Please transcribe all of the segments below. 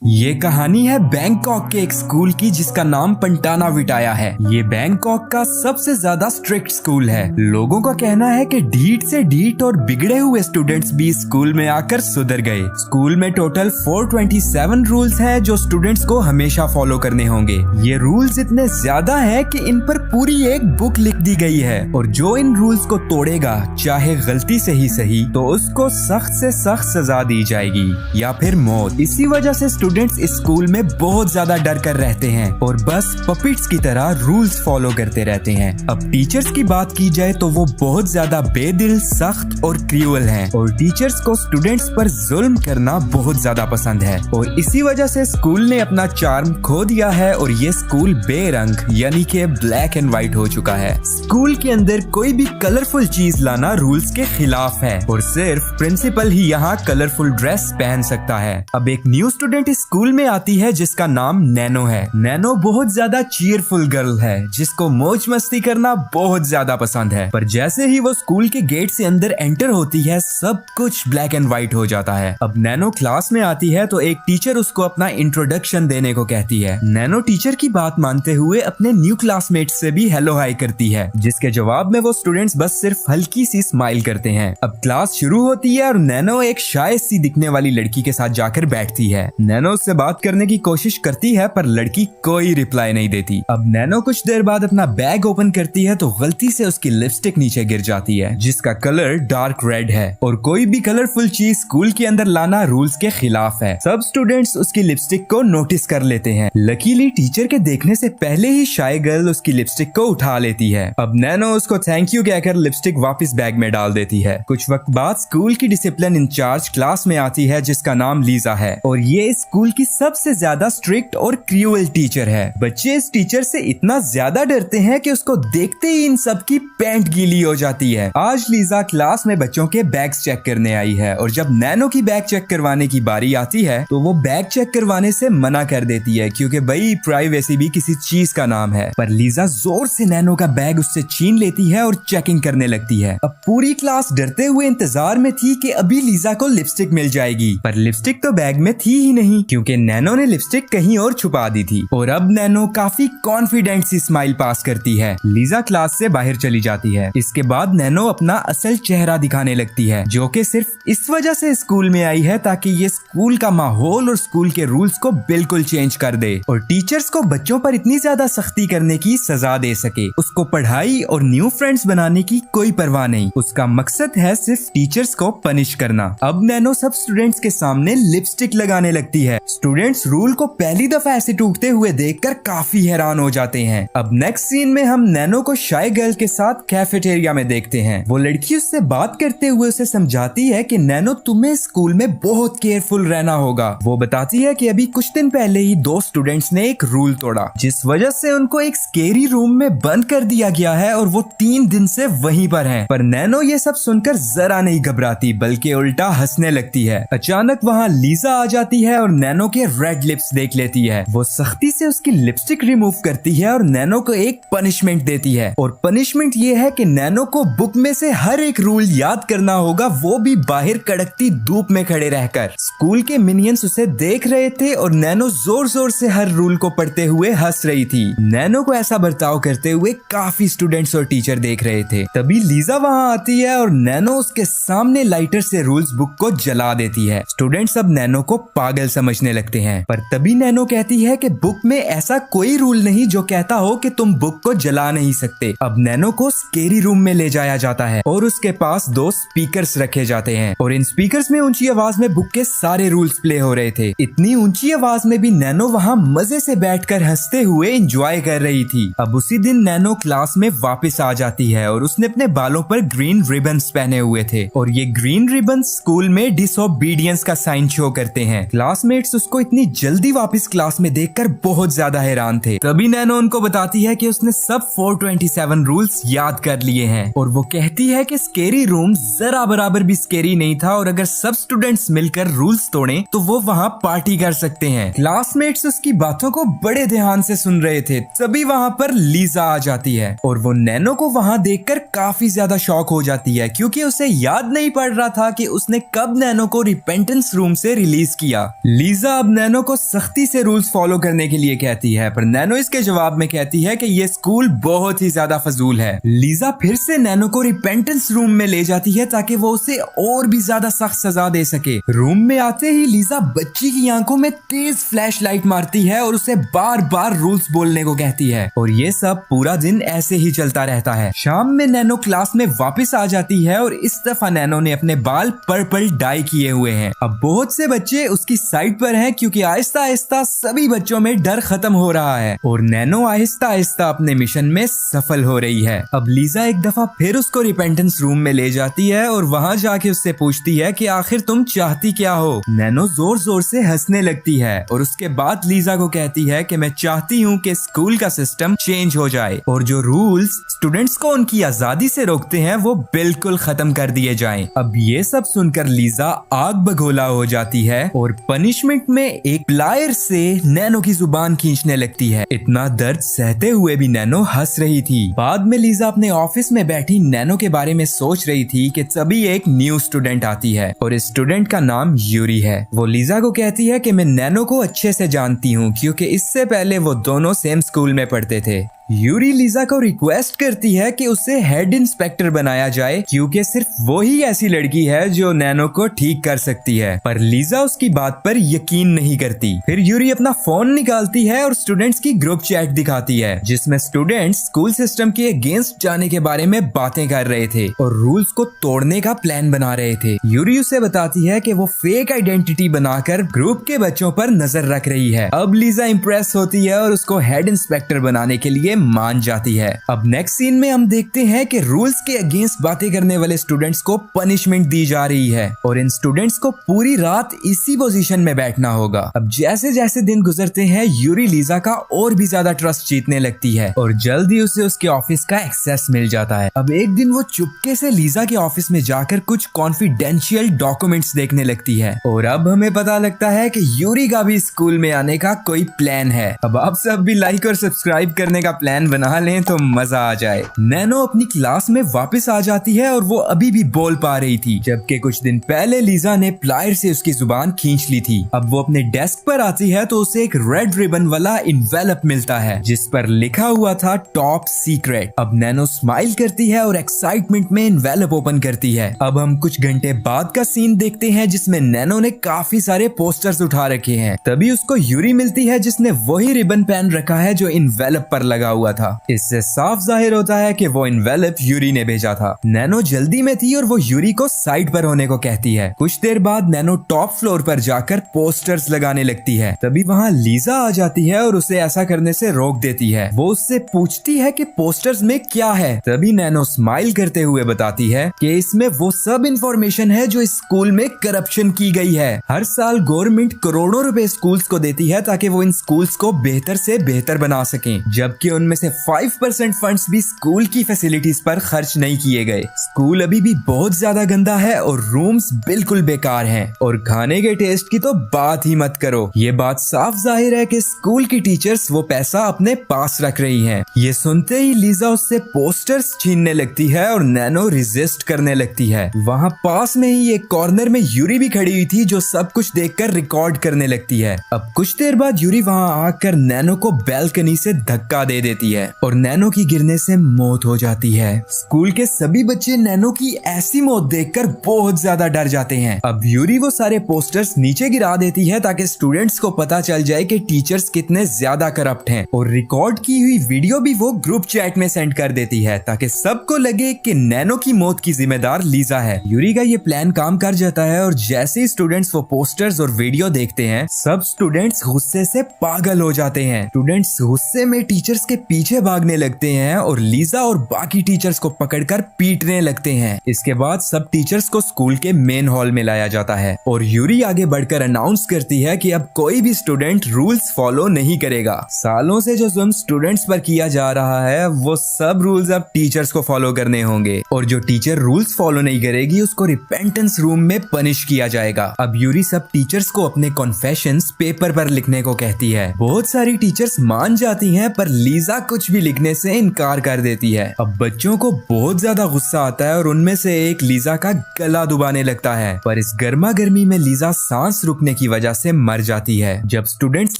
ये कहानी है बैंकॉक के एक स्कूल की जिसका नाम पंटाना विटाया है। ये बैंकॉक का सबसे ज्यादा स्ट्रिक्ट स्कूल है। लोगों का कहना है कि ढीठ से ढीठ और बिगड़े हुए स्टूडेंट्स भी स्कूल में आकर सुधर गए। स्कूल में टोटल 427 रूल्स हैं जो स्टूडेंट्स को हमेशा फॉलो करने होंगे। ये रूल्स इतने ज्यादा हैं कि इन पर पूरी एक बुक लिख दी गई है और जो इन रूल्स को तोड़ेगा, चाहे गलती से ही सही, तो उसको सख्त से सख्त सजा दी जाएगी या फिर मौत। इसी वजह से स्टूडेंट्स इस स्कूल में बहुत ज्यादा डर कर रहते हैं और बस पपिट्स की तरह रूल्स फॉलो करते रहते हैं। अब टीचर्स की बात की जाए तो वो बहुत ज्यादा बेदिल, सख्त और क्रूअल हैं और टीचर्स को स्टूडेंट्स पर जुल्म करना बहुत ज्यादा पसंद है और इसी वजह से स्कूल ने अपना चार्म खो दिया है और ये स्कूल बेरंग यानी कि ब्लैक एंड व्हाइट हो चुका है। स्कूल के अंदर कोई भी कलरफुल चीज लाना रूल्स के खिलाफ है और सिर्फ प्रिंसिपल ही यहाँ कलरफुल ड्रेस पहन सकता है। अब एक न्यू स्टूडेंट स्कूल में आती है जिसका नाम नैनो है। नैनो बहुत ज्यादा चीयरफुल गर्ल है जिसको मौज मस्ती करना बहुत ज्यादा पसंद है, पर जैसे ही वो स्कूल के गेट से अंदर एंटर होती है सब कुछ ब्लैक एंड व्हाइट हो जाता है। अब नैनो क्लास में आती है तो एक टीचर उसको अपना इंट्रोडक्शन देने को कहती है। नैनो टीचर की बात मानते हुए अपने न्यू क्लासमेट से भी हेलो हाई करती है, जिसके जवाब में वो स्टूडेंट्स बस सिर्फ हल्की सी स्माइल करते हैं। अब क्लास शुरू होती है और नैनो एक शाय सी दिखने वाली लड़की के साथ जाकर बैठती है। नैनो उससे बात करने की कोशिश करती है पर लड़की कोई रिप्लाई नहीं देती। अब नैनो कुछ देर बाद अपना बैग ओपन करती है तो गलती से उसकी लिपस्टिक नीचे गिर जाती है जिसका कलर डार्क रेड है और कोई भी कलरफुल चीज स्कूल के अंदर लाना रूल्स के खिलाफ है। सब स्टूडेंट्स उसकी लिपस्टिक को नोटिस कर लेते हैं। लकीली टीचर के देखने से पहले ही शाय गर्ल उसकी लिपस्टिक को उठा लेती है। अब नैनो उसको थैंक यू कहकर लिपस्टिक वापस बैग में डाल देती है। कुछ वक्त बाद स्कूल की डिसिप्लिन इंचार्ज क्लास में आती है जिसका नाम लीजा है और ये स्कूल की सबसे ज्यादा स्ट्रिक्ट और क्रूअल टीचर है। बच्चे इस टीचर से इतना ज्यादा डरते हैं कि उसको देखते ही इन सब की पैंट गीली हो जाती है। आज लीजा क्लास में बच्चों के बैग्स चेक करने आई है और जब नैनो की बैग चेक करवाने की बारी आती है तो वो बैग चेक करवाने से मना कर देती है क्योंकि भाई प्राइवेसी भी किसी चीज का नाम है। पर लीजा जोर से नैनो का बैग उससे छीन लेती है और चेकिंग करने लगती है। अब पूरी क्लास डरते हुए इंतजार में थी कि अभी लीजा को लिपस्टिक मिल जाएगी, पर लिपस्टिक तो बैग में थी ही नहीं क्योंकि नैनो ने लिपस्टिक कहीं और छुपा दी थी। और अब नैनो काफी कॉन्फिडेंट सी स्माइल पास करती है। लीजा क्लास से बाहर चली जाती है। इसके बाद नैनो अपना असल चेहरा दिखाने लगती है जो कि सिर्फ इस वजह से स्कूल में आई है ताकि ये स्कूल का माहौल और स्कूल के रूल्स को बिल्कुल चेंज कर दे और टीचर्स को बच्चों पर इतनी ज्यादा सख्ती करने की सजा दे सके। उसको पढ़ाई और न्यू फ्रेंड्स बनाने की कोई परवाह नहीं, उसका मकसद है सिर्फ टीचर्स को पनिश करना। अब नैनो सब स्टूडेंट्स के सामने लिपस्टिक लगाने लगती है। स्टूडेंट्स रूल को पहली दफा ऐसे टूटते हुए देखकर काफी हैरान हो जाते हैं। अब नेक्स्ट सीन में हम नैनो को शाय गर्ल के साथ कैफेटेरिया में देखते हैं। वो लड़की उससे बात करते हुए उसे समझाती है कि नैनो तुम्हें स्कूल में बहुत केयरफुल रहना होगा। वो बताती है कि अभी कुछ दिन पहले ही 2 स्टूडेंट्स ने एक रूल तोड़ा जिस वजह से उनको एक स्केरी रूम में बंद कर दिया गया है और वो 3 दिन से वहीं पर हैं। पर नैनो ये सब सुनकर जरा नहीं घबराती बल्कि उल्टा हंसने लगती है। अचानक वहाँ लीजा आ जाती है और नैनो के रेड लिप्स देख लेती है। वो सख्ती से उसकी लिपस्टिक रिमूव करती है और नैनो को एक पनिशमेंट देती है और पनिशमेंट ये है कि नैनो को बुक में से हर एक रूल याद करना होगा, वो भी बाहर कड़कती धूप में खड़े रहकर। स्कूल के मिनियंस उसे देख रहे थे और नैनो जोर जोर से हर रूल को पढ़ते हुए हंस रही थी। नैनो को ऐसा बर्ताव करते हुए काफी स्टूडेंट्स और टीचर देख रहे थे। तभी लीजा वहाँ आती है और नैनो उसके सामने लाइटर से रूल्स बुक को जला देती है। स्टूडेंट्स अब नैनो को पागल समझने लगते हैं, पर तभी नैनो कहती है कि बुक में ऐसा कोई रूल नहीं जो कहता हो कि तुम बुक को जला नहीं सकते। अब नैनो को स्केरी रूम में ले जाया जाता है और उसके पास 2 स्पीकर्स रखे जाते हैं और इन स्पीकर्स में ऊंची आवाज में बुक के सारे रूल्स प्ले हो रहे थे। इतनी ऊंची आवाज में भी नैनो वहाँ मजे से बैठकर हंसते हुए एंजॉय कर रही थी। अब उसी दिन नैनो क्लास में वापस आ जाती है और उसने अपने बालों पर ग्रीन रिबन्स पहने हुए थे और ये ग्रीन रिबन्स स्कूल में डिसओबीडियंस का साइन शो करते हैं। क्लासमेट्स उसको इतनी जल्दी वापस क्लास में देखकर बहुत ज्यादा हैरान थे। तभी नैनो उनको बताती है कि उसने सब 427 रूल्स याद कर लिए हैं और वो कहती है कि स्केरी रूम जरा बराबर भी स्केरी नहीं था और अगर सब स्टूडेंट्स मिलकर रूल्स तोड़ें तो वो वहाँ पार्टी कर सकते हैं। क्लासमेट्स उसकी बातों को बड़े ध्यान से सुन रहे थे। तभी वहाँ पर लीजा आ जाती है और वो नैनो को वहाँ देखकर काफी ज्यादा शॉक हो जाती है क्योंकि उसे याद नहीं पड़ रहा था कि उसने कब नैनो को रिपेंटेंस रूम से रिलीज किया। लीजा अब नैनो को सख्ती से रूल्स फॉलो करने के लिए कहती है, पर नैनो इसके जवाब में कहती है कि ये स्कूल बहुत ही ज्यादा फजूल है। लीजा फिर से नैनो को रिपेंटेंस रूम में ले जाती है ताकि वो उसे और भी ज्यादा सख्त सजा दे सके। रूम में आते ही लीजा बच्ची की आंखों में तेज फ्लैश लाइट मारती है और उसे बार बार रूल्स बोलने को कहती है, और ये सब पूरा दिन ऐसे ही चलता रहता है। शाम में नैनो क्लास में वापस आ जाती है और इस दफा नैनो ने अपने बाल पर्पल डाई किए हुए हैं। अब बहुत से बच्चे उसकी साइड पर हैं क्योंकि आहिस्ता आहिस्ता सभी बच्चों में डर खत्म हो रहा है और नैनो आहिस्ता आहिस्ता अपने मिशन में सफल हो रही है। अब लीजा एक दफा फिर उसको रिपेंटेंस रूम में ले जाती है और वहाँ जाके उससे पूछती है कि आखिर तुम चाहती क्या हो। नैनो जोर जोर से हंसने लगती है और उसके बाद लीजा को कहती है कि मैं चाहती हूँ कि स्कूल का सिस्टम चेंज हो जाए और जो रूल्स स्टूडेंट्स को उनकी आजादी से रोकते हैं वो बिल्कुल खत्म कर दिए जाएं। अब ये सब सुनकर लीजा आग बगोला हो जाती है और पनिशमेंट में एक प्लायर से नैनो की जुबान खींचने लगती है। इतना दर्द सहते हुए भी नैनो हंस रही थी। बाद में लीजा अपने ऑफिस में बैठी नैनो के बारे में सोच रही थी कि तभी एक न्यू स्टूडेंट आती है और इस स्टूडेंट का नाम यूरी है। वो लीजा को कहती है कि मैं नैनो को अच्छे से जानती हूँ क्योंकि इससे पहले वो दोनों सेम स्कूल में पढ़ते थे। यूरी लीजा को रिक्वेस्ट करती है कि उसे हेड इंस्पेक्टर बनाया जाए क्योंकि सिर्फ वो ही ऐसी लड़की है जो नैनो को ठीक कर सकती है, पर लीजा उसकी बात पर यकीन नहीं करती। फिर यूरी अपना फोन निकालती है और स्टूडेंट्स की ग्रुप चैट दिखाती है जिसमें स्टूडेंट्स स्कूल सिस्टम के अगेंस्ट जाने के बारे में बातें कर रहे थे और रूल्स को तोड़ने का प्लान बना रहे थे। यूरी उसे बताती है कि वो फेक आइडेंटिटी बनाकर ग्रुप के बच्चों पर नजर रख रही है। अब लीजा इम्प्रेस होती है और उसको हेड इंस्पेक्टर बनाने के लिए मान जाती है। अब नेक्स्ट सीन में हम देखते हैं कि रूल्स के अगेंस्ट बातें करने वाले स्टूडेंट्स को पनिशमेंट दी जा रही है और इन स्टूडेंट्स को पूरी रात इसी पोजीशन में बैठना होगा। अब जैसे जैसे दिन गुजरते हैं यूरी लीजा का और भी ज्यादा ट्रस्ट जीतने लगती है और जल्दी उसे उसके ऑफिस का एक्सेस मिल जाता है। अब एक दिन वो चुपके से लीजा के ऑफिस में जाकर कुछ कॉन्फिडेंशियल डॉक्यूमेंट्स देखने लगती है और अब हमें पता लगता है कि यूरी का भी स्कूल में आने का कोई प्लान है। अब आप सब भी लाइक और सब्सक्राइब करने का प्लान बना लें तो मजा आ जाए। नैनो अपनी क्लास में वापस आ जाती है और वो अभी भी बोल पा रही थी, जबकि कुछ दिन पहले लीजा ने प्लायर से उसकी जुबान खींच ली थी। अब वो अपने डेस्क पर आती है तो उसे एक रेड रिबन वाला इन्वेलप मिलता है जिस पर लिखा हुआ था टॉप सीक्रेट। अब नैनो स्माइल करती है और एक्साइटमेंट में इन्वेलप ओपन करती है। अब हम कुछ घंटे बाद का सीन देखते हैं जिसमें नैनो ने काफी सारे पोस्टर्स उठा रखे हैं। तभी उसको यूरी मिलती है जिसने वही रिबन पहन रखा है जो इन्वेलप पर लगा हुआ था। इससे साफ जाहिर होता है कि वो इन्वेलप यूरी ने भेजा था। नैनो जल्दी में थी और वो यूरी को साइड पर होने को कहती है। कुछ देर बाद नैनो टॉप फ्लोर पर जाकर पोस्टर्स लगाने लगती है। तभी वहाँ लीजा आ जाती है और उसे ऐसा करने से रोक देती है। वो उससे पूछती है कि पोस्टर्स में क्या है। तभी नैनो स्माइल करते हुए बताती है कि इसमें वो सब इंफॉर्मेशन है जो इस स्कूल में करप्शन की गई है। हर साल गवर्नमेंट करोड़ों रुपए स्कूल्स को देती है ताकि वो इन स्कूल्स को बेहतर से बेहतर बना सकें, जबकि उनमें से 5% फंड्स भी स्कूल की फैसिलिटीज पर खर्च नहीं किए गए। स्कूल अभी भी बहुत ज्यादा गंदा है और रूम्स बिल्कुल बेकार हैं और खाने के टेस्ट की तो बात ही मत करो। ये बात साफ जाहिर है कि स्कूल की टीचर्स वो पैसा अपने पास रख रही हैं। ये सुनते ही लीजा उससे पोस्टर्स छीनने लगती है और नैनो रेजिस्ट करने लगती है। वहाँ पास में ही एक कॉर्नर में यूरी भी खड़ी हुई थी जो सब कुछ देखकर रिकॉर्ड करने लगती है। अब कुछ देर बाद यूरी वहाँ आकर नैनो को बैल्कनी से धक्का दे देती है और नैनो की गिरने से मौत हो जाती है। स्कूल के सभी बच्चे नैनो की ऐसी मौत देखकर बहुत ज्यादा डर जाते हैं। अब यूरी वो सारे पोस्टर्स नीचे गिरा देती है ताकि स्टूडेंट्स को पता चल जाए कि टीचर्स कितने ज्यादा करप्ट हैं और रिकॉर्ड की हुई वीडियो भी वो ग्रुप चैट में सेंड कर देती है ताकि सबको लगे कि नैनो की मौत की जिम्मेदार लीजा है। यूरी का ये प्लान काम कर जाता है और जैसे ही स्टूडेंट्स वो पोस्टर्स और वीडियो देखते हैं सब स्टूडेंट्स गुस्से से पागल हो जाते हैं। स्टूडेंट्स गुस्से में टीचर्स के पीछे भागने लगते हैं और लीजा और बाकी टीचर्स को पकड़कर पीटने लगते हैं। इसके बाद सब टीचर्स को स्कूल के मेन हॉल में लाया जाता है और यूरी आगे बढ़कर अनाउंस करती है कि अब कोई भी स्टूडेंट रूल्स फॉलो नहीं करेगा। सालों से जो जुल्म स्टूडेंट्स पर किया जा रहा है वो सब रूल्स अब टीचर्स को फॉलो करने होंगे और जो टीचर रूल्स फॉलो नहीं करेगी उसको रिपेंटेंस रूम में पनिश किया जाएगा। अब यूरी सब टीचर्स को अपने कॉन्फेशंस पेपर पर लिखने को कहती है। बहुत सारी टीचर्स मान जाती हैं पर लीजा लीजा कुछ भी लिखने से इनकार कर देती है। अब बच्चों को बहुत ज्यादा गुस्सा आता है और उनमें से एक लीजा का गला दुबाने लगता है, पर इस गर्मा गर्मी में लीजा सांस रुकने की वजह से मर जाती है। जब स्टूडेंट्स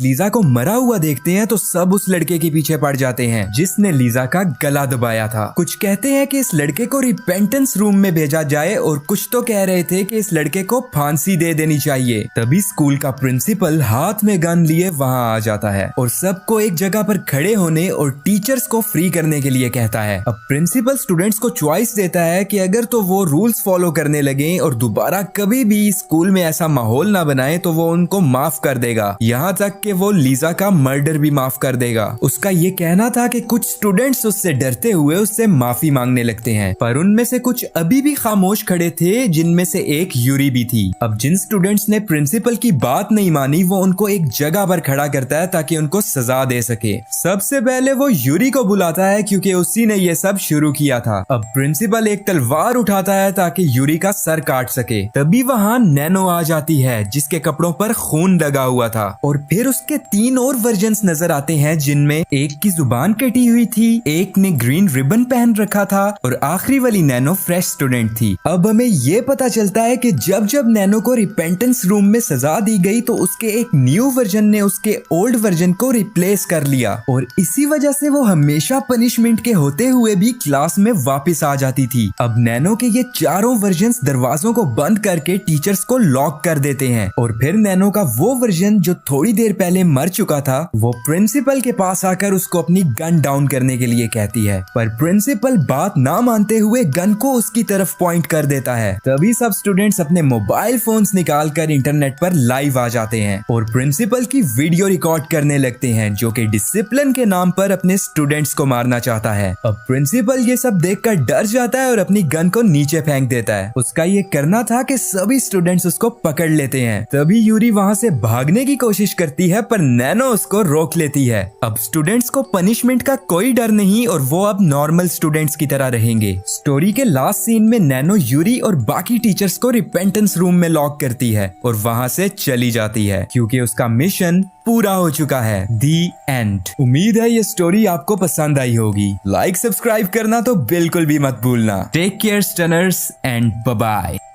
लीजा को मरा हुआ देखते हैं तो सब उस लड़के के पीछे पड़ जाते हैं जिसने लीजा का गला दबाया था। कुछ कहते हैं कि इस लड़के को रिपेंटेंस रूम में भेजा जाए और कुछ तो कह रहे थे कि इस लड़के को फांसी दे देनी चाहिए। तभी स्कूल का प्रिंसिपल हाथ में गन लिए वहाँ आ जाता है और सबको एक जगह पर खड़े होने और टीचर्स को फ्री करने के लिए कहता है। अब प्रिंसिपल स्टूडेंट्स को चॉइस देता है कि अगर तो वो रूल्स फॉलो करने लगे और दोबारा कभी भी स्कूल में ऐसा माहौल ना बनाए तो वो उनको माफ कर देगा, यहाँ तक कि वो लीजा का मर्डर भी माफ कर देगा। उसका ये कहना था कि कुछ स्टूडेंट्स उससे डरते हुए उससे माफी मांगने लगते हैं, पर उनमें से कुछ अभी भी खामोश खड़े थे, जिनमें से एक यूरी भी थी। अब जिन स्टूडेंट्स ने प्रिंसिपल की बात नहीं मानी वो उनको एक जगह पर खड़ा करता है ताकि उनको सजा दे सके। सबसे पहले वो यूरी को बुलाता है क्योंकि उसी ने ये सब शुरू किया था। अब प्रिंसिपल एक तलवार उठाता है ताकि यूरी का सर काट सके। तभी वहाँ नैनो आ जाती है जिसके कपड़ों पर खून लगा हुआ था और फिर उसके 3 और वर्जन्स नजर आते हैं जिनमें एक की जुबान कटी हुई थी, एक ने ग्रीन रिबन पहन रखा था और आखिरी वाली नैनो फ्रेश स्टूडेंट थी। अब हमें ये पता चलता है कि जब जब नैनो को रिपेंटेंस रूम में सजा दी गई तो उसके एक न्यू वर्जन ने उसके ओल्ड वर्जन को रिप्लेस कर लिया और इसी वजह से वो हमेशा पनिशमेंट के होते हुए भी क्लास में वापस आ जाती थी। अब नैनो के ये चारों वर्जन्स दरवाजों को बंद करके टीचर्स को लॉक कर देते हैं और फिर नैनो का वो वर्जन जो थोड़ी देर पहले मर चुका था वो प्रिंसिपल के पास आकर उसको अपनी गन डाउन करने के लिए कहती है, पर प्रिंसिपल बात ना मानते हुए गन को उसकी तरफ पॉइंट कर देता है। तभी सब स्टूडेंट्स अपने मोबाइल फोन्स निकालकर इंटरनेट पर लाइव आ जाते हैं और प्रिंसिपल की वीडियो रिकॉर्ड करने लगते हैं जो कि डिसिप्लिन के नाम पर अपने स्टूडेंट्स को मारना चाहता है। अब प्रिंसिपल ये सब देखकर डर जाता है और अपनी गन को नीचे फेंक देता है। उसका ये करना था कि सभी स्टूडेंट्स उसको पकड़ लेते हैं। तभी यूरी वहाँ से भागने की कोशिश करती है पर नैनो उसको रोक लेती है। अब स्टूडेंट्स को पनिशमेंट का कोई डर नहीं और वो अब नॉर्मल स्टूडेंट्स की तरह रहेंगे। स्टोरी के लास्ट सीन में नैनो यूरी और बाकी टीचर्स को रिपेंटेंस रूम में लॉक करती है और वहाँ से चली जाती है क्योंकि उसका मिशन पूरा हो चुका है। दी एंड। उम्मीद है ये स्टोरी आपको पसंद आई होगी। लाइक सब्सक्राइब करना तो बिल्कुल भी मत भूलना। Take care stunners and bye bye.